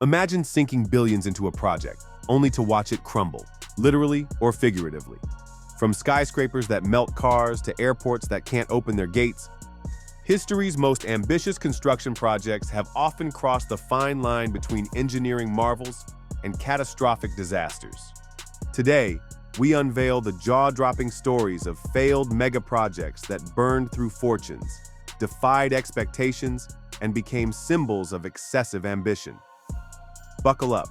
Imagine sinking billions into a project, only to watch it crumble, literally or figuratively. From skyscrapers that melt cars to airports that can't open their gates, history's most ambitious construction projects have often crossed the fine line between engineering marvels and catastrophic disasters. Today, we unveil the jaw-dropping stories of failed mega-projects that burned through fortunes, defied expectations, and became symbols of excessive ambition. Buckle up,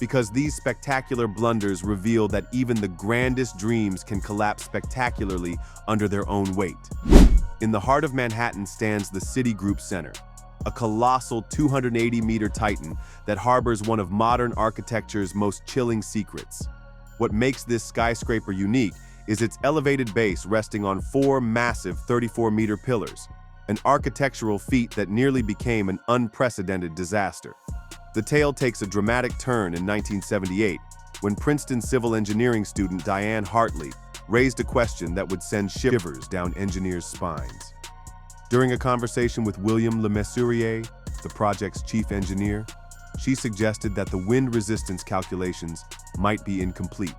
because these spectacular blunders reveal that even the grandest dreams can collapse spectacularly under their own weight. In the heart of Manhattan stands the Citigroup Center, a colossal 280-meter titan that harbors one of modern architecture's most chilling secrets. What makes this skyscraper unique is its elevated base resting on four massive 34-meter pillars, an architectural feat that nearly became an unprecedented disaster. The tale takes a dramatic turn in 1978, when Princeton civil engineering student Diane Hartley raised a question that would send shivers down engineers' spines. During a conversation with William Le Mesurier, the project's chief engineer, she suggested that the wind resistance calculations might be incomplete,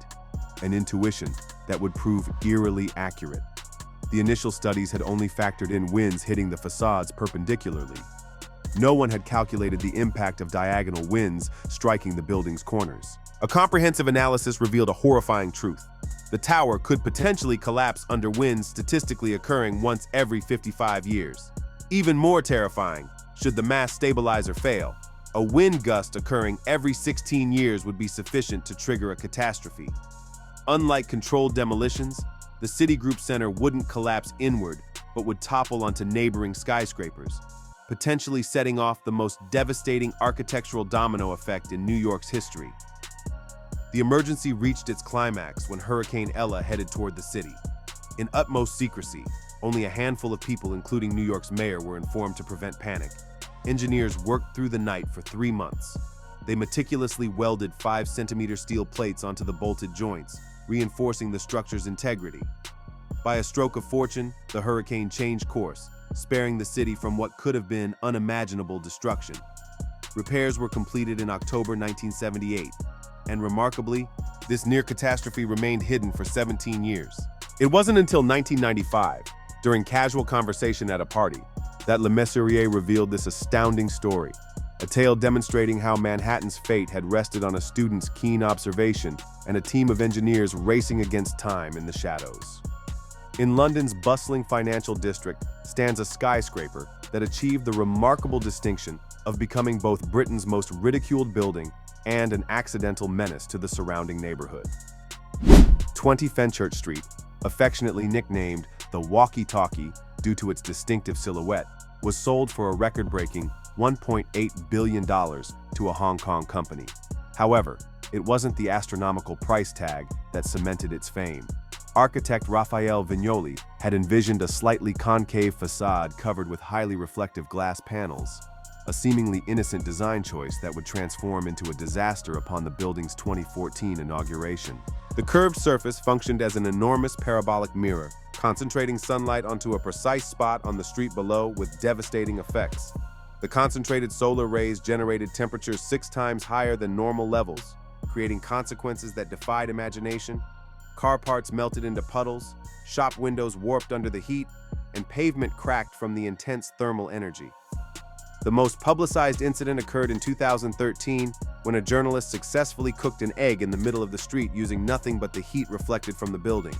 an intuition that would prove eerily accurate. The initial studies had only factored in winds hitting the facades perpendicularly. No one had calculated the impact of diagonal winds striking the building's corners. A comprehensive analysis revealed a horrifying truth. The tower could potentially collapse under winds statistically occurring once every 55 years. Even more terrifying, should the mass stabilizer fail, a wind gust occurring every 16 years would be sufficient to trigger a catastrophe. Unlike controlled demolitions, the Citigroup Center wouldn't collapse inward, but would topple onto neighboring skyscrapers, potentially setting off the most devastating architectural domino effect in New York's history. The emergency reached its climax when Hurricane Ella headed toward the city. In utmost secrecy, only a handful of people, including New York's mayor, were informed to prevent panic. Engineers worked through the night for 3 months. They meticulously welded 5-centimeter steel plates onto the bolted joints, reinforcing the structure's integrity. By a stroke of fortune, the hurricane changed course, sparing the city from what could have been unimaginable destruction. Repairs were completed in October 1978, and remarkably, this near catastrophe remained hidden for 17 years. It wasn't until 1995, during casual conversation at a party, that Le Mesurier revealed this astounding story, a tale demonstrating how Manhattan's fate had rested on a student's keen observation and a team of engineers racing against time in the shadows. In London's bustling financial district stands a skyscraper that achieved the remarkable distinction of becoming both Britain's most ridiculed building and an accidental menace to the surrounding neighborhood. 20 Fenchurch Street, affectionately nicknamed the Walkie-Talkie due to its distinctive silhouette, was sold for a record-breaking $1.8 billion to a Hong Kong company. However, it wasn't the astronomical price tag that cemented its fame. Architect Raphael Vignoli had envisioned a slightly concave facade covered with highly reflective glass panels, a seemingly innocent design choice that would transform into a disaster upon the building's 2014 inauguration. The curved surface functioned as an enormous parabolic mirror, concentrating sunlight onto a precise spot on the street below with devastating effects. The concentrated solar rays generated temperatures 6 times higher than normal levels, creating consequences that defied imagination. Car parts melted into puddles, shop windows warped under the heat, and pavement cracked from the intense thermal energy. The most publicized incident occurred in 2013 when a journalist successfully cooked an egg in the middle of the street using nothing but the heat reflected from the building.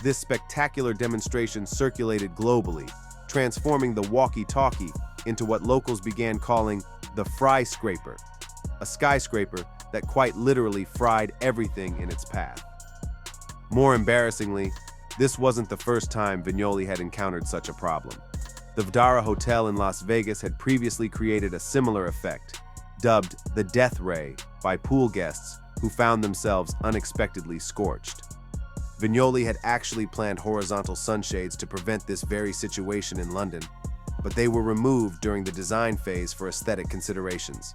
This spectacular demonstration circulated globally, transforming the walkie-talkie into what locals began calling the fry-scraper, a skyscraper that quite literally fried everything in its path. More embarrassingly, this wasn't the first time Vignoli had encountered such a problem. The Vdara Hotel in Las Vegas had previously created a similar effect, dubbed the Death Ray by pool guests who found themselves unexpectedly scorched. Vignoli had actually planned horizontal sunshades to prevent this very situation in London, but they were removed during the design phase for aesthetic considerations.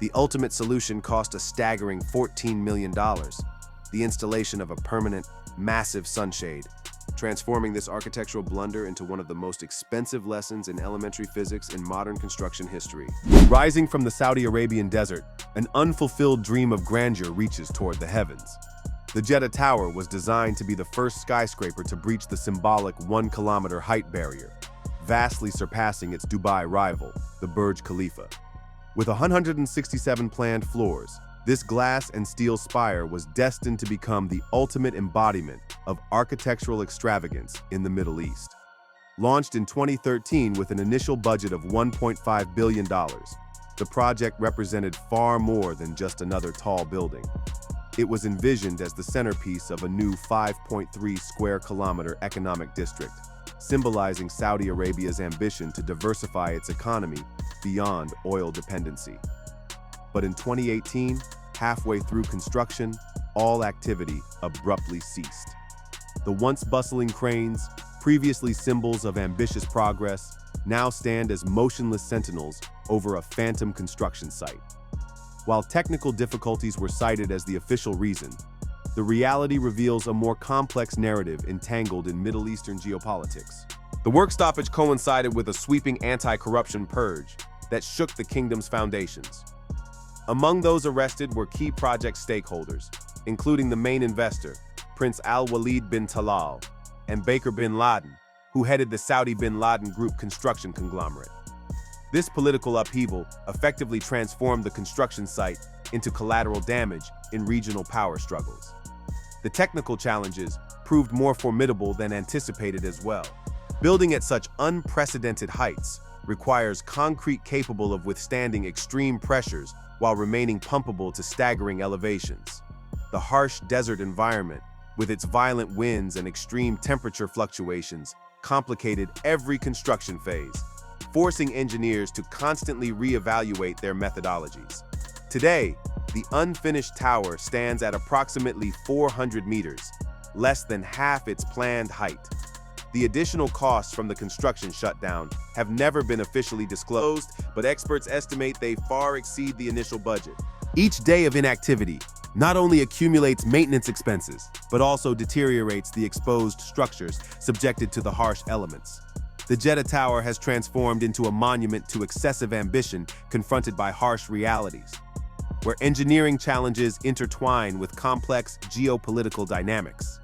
The ultimate solution cost a staggering $14 million, the installation of a permanent, massive sunshade, transforming this architectural blunder into one of the most expensive lessons in elementary physics in modern construction history. Rising from the Saudi Arabian desert, an unfulfilled dream of grandeur reaches toward the heavens. The Jeddah Tower was designed to be the first skyscraper to breach the symbolic 1-kilometer height barrier, vastly surpassing its Dubai rival, the Burj Khalifa. With 167 planned floors, this glass and steel spire was destined to become the ultimate embodiment of architectural extravagance in the Middle East. Launched in 2013 with an initial budget of $1.5 billion, the project represented far more than just another tall building. It was envisioned as the centerpiece of a new 5.3 square kilometer economic district, symbolizing Saudi Arabia's ambition to diversify its economy beyond oil dependency. But in 2018, halfway through construction, all activity abruptly ceased. The once bustling cranes, previously symbols of ambitious progress, now stand as motionless sentinels over a phantom construction site. While technical difficulties were cited as the official reason, the reality reveals a more complex narrative entangled in Middle Eastern geopolitics. The work stoppage coincided with a sweeping anti-corruption purge that shook the kingdom's foundations. Among those arrested were key project stakeholders, including the main investor, Prince Al-Walid bin Talal, and Baker bin Laden, who headed the Saudi bin Laden Group construction conglomerate. This political upheaval effectively transformed the construction site into collateral damage in regional power struggles. The technical challenges proved more formidable than anticipated as well. Building at such unprecedented heights requires concrete capable of withstanding extreme pressures while remaining pumpable to staggering elevations. The harsh desert environment, with its violent winds and extreme temperature fluctuations, complicated every construction phase, forcing engineers to constantly reevaluate their methodologies. Today, the unfinished tower stands at approximately 400 meters, less than half its planned height. The additional costs from the construction shutdown have never been officially disclosed, but experts estimate they far exceed the initial budget. Each day of inactivity not only accumulates maintenance expenses, but also deteriorates the exposed structures subjected to the harsh elements. The Jeddah Tower has transformed into a monument to excessive ambition confronted by harsh realities, where engineering challenges intertwine with complex geopolitical dynamics.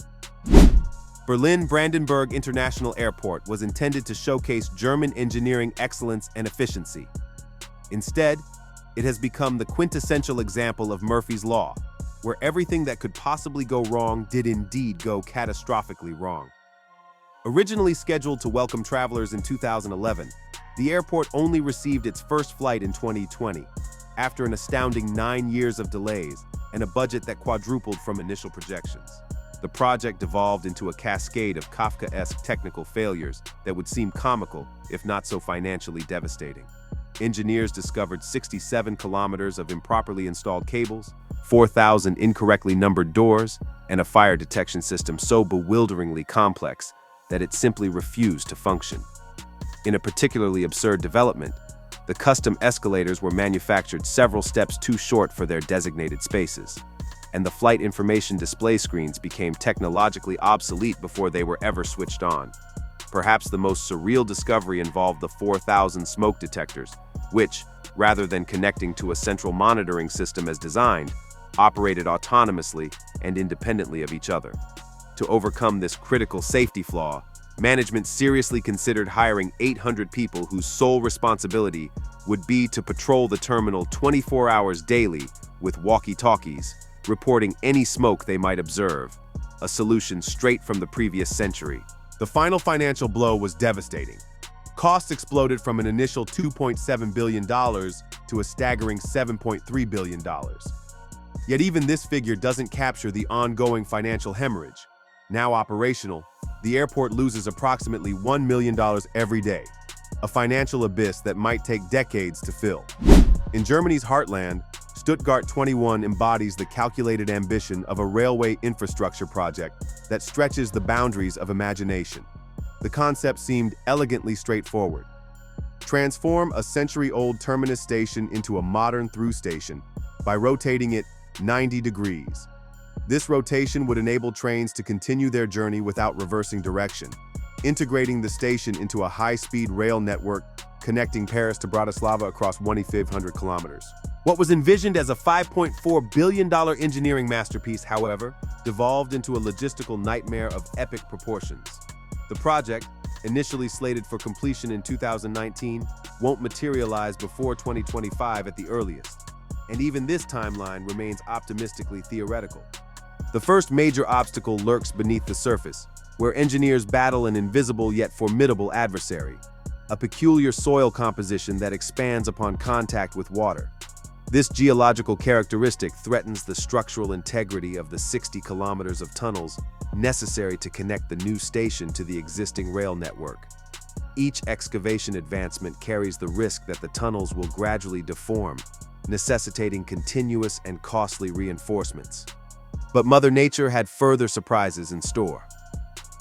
Berlin-Brandenburg International Airport was intended to showcase German engineering excellence and efficiency. Instead, it has become the quintessential example of Murphy's Law, where everything that could possibly go wrong did indeed go catastrophically wrong. Originally scheduled to welcome travelers in 2011, the airport only received its first flight in 2020, after an astounding 9 years of delays and a budget that quadrupled from initial projections. The project devolved into a cascade of Kafkaesque technical failures that would seem comical, if not so financially devastating. Engineers discovered 67 kilometers of improperly installed cables, 4,000 incorrectly numbered doors, and a fire detection system so bewilderingly complex that it simply refused to function. In a particularly absurd development, the custom escalators were manufactured several steps too short for their designated spaces, and the flight information display screens became technologically obsolete before they were ever switched on. Perhaps the most surreal discovery involved the 4,000 smoke detectors, which, rather than connecting to a central monitoring system as designed, operated autonomously and independently of each other. To overcome this critical safety flaw, management seriously considered hiring 800 people whose sole responsibility would be to patrol the terminal 24 hours daily with walkie-talkies, reporting any smoke they might observe, a solution straight from the previous century. The final financial blow was devastating. Costs exploded from an initial $2.7 billion to a staggering $7.3 billion. Yet even this figure doesn't capture the ongoing financial hemorrhage. Now operational, the airport loses approximately $1 million every day, a financial abyss that might take decades to fill. In Germany's heartland, Stuttgart 21 embodies the calculated ambition of a railway infrastructure project that stretches the boundaries of imagination. The concept seemed elegantly straightforward. Transform a century-old terminus station into a modern through station by rotating it 90 degrees. This rotation would enable trains to continue their journey without reversing direction, integrating the station into a high-speed rail network connecting Paris to Bratislava across 2,500 kilometers. What was envisioned as a $5.4 billion engineering masterpiece, however, devolved into a logistical nightmare of epic proportions. The project, initially slated for completion in 2019, won't materialize before 2025 at the earliest, and even this timeline remains optimistically theoretical. The first major obstacle lurks beneath the surface, where engineers battle an invisible yet formidable adversary, a peculiar soil composition that expands upon contact with water. This geological characteristic threatens the structural integrity of the 60 kilometers of tunnels necessary to connect the new station to the existing rail network. Each excavation advancement carries the risk that the tunnels will gradually deform, necessitating continuous and costly reinforcements. But Mother Nature had further surprises in store.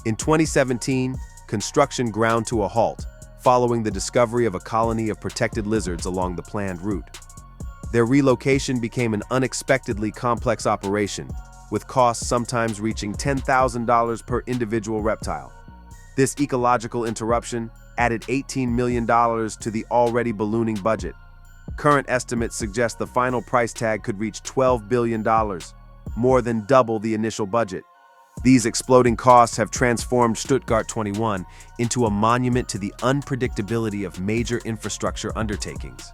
In 2017, construction ground to a halt following the discovery of a colony of protected lizards along the planned route. Their relocation became an unexpectedly complex operation, with costs sometimes reaching $10,000 per individual reptile. This ecological interruption added $18 million to the already ballooning budget. Current estimates suggest the final price tag could reach $12 billion, more than double the initial budget. These exploding costs have transformed Stuttgart 21 into a monument to the unpredictability of major infrastructure undertakings.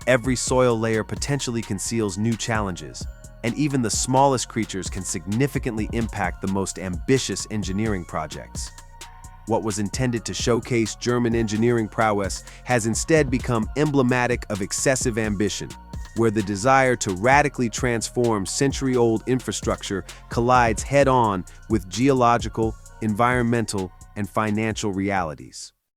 Every soil layer potentially conceals new challenges, and even the smallest creatures can significantly impact the most ambitious engineering projects. What was intended to showcase German engineering prowess has instead become emblematic of excessive ambition, where the desire to radically transform century-old infrastructure collides head-on with geological, environmental, and financial realities.